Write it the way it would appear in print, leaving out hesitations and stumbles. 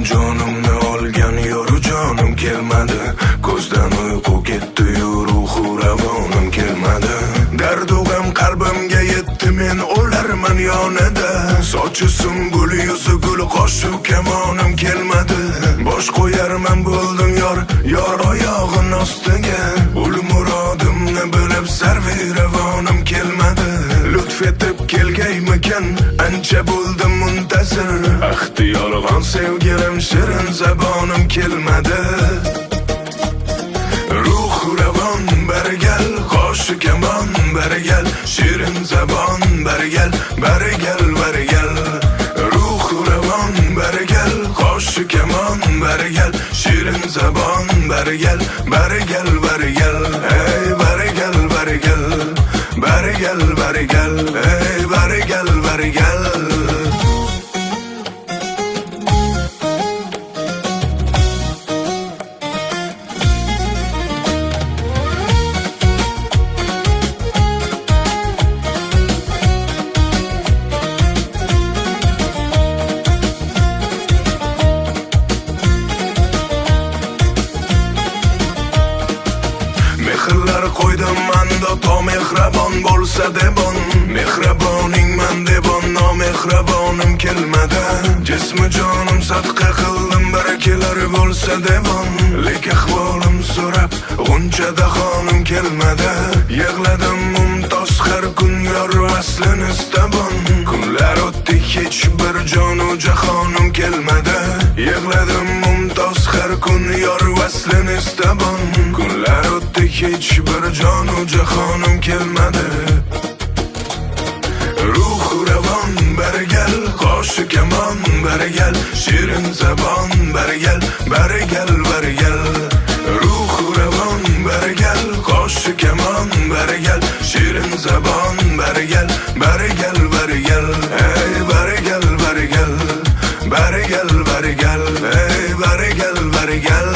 jonimni olgan yoru jonim kelmadi. Ko'zdan uyqu ketdi, ruhu ravonim kelmadi. Dardu g'am qalbimga yetdi, men o'larman yonida. Sochi sumbul, yuzi gul, qoshi kamonim kelmadi. Bosh qo'yarman bo'ldim yor oyog'in ostiga. Ul murodimni bilib sarvi ravonim kelmadi. Lutf etib kelgaymikan, ancha bo'ldim muntazir. Ahdi yolg'on sevgilim, shirin zabonim kelmadi. Ruh ravon barigal, qoshi kamon barigal, shirin zabon barigal, barigal barigal. Ruh ravon barigal, qoshi kamon barigal, shirin zabon barigal, barigal barigal. Ey barigal barigal, barigal barigal, ey barigal barigal. Mehrlar qo'ydim manda, to mehrabon bo'lsa debon. Mehraboning man debon, nomehrabonim kelmadi. Jismi jonim sadqa qildim, barakelar bo'lsa debon. Lek ahvolim so'rab, g'unchada xonim kelmadi. Yig'ladim mumtoz har kun, yor vaslini istabon. Kunlar o'tdi, hech bir jonu jahonim kelmadi. Yig'ladim mumtoz har kun, yor vaslini istabon. Kunlar o'tdi, hech bir jonu jahonim kelmadi. Ruh ravon barigal, qoshi kamon barigal, shirin zabon barigal, barigal barigal. Ruh ravon barigal, qoshi kamon barigal, shirin zabon barigal, barigal barigal. Ey barigal barigal, barigal barigal, ey barigal barigal.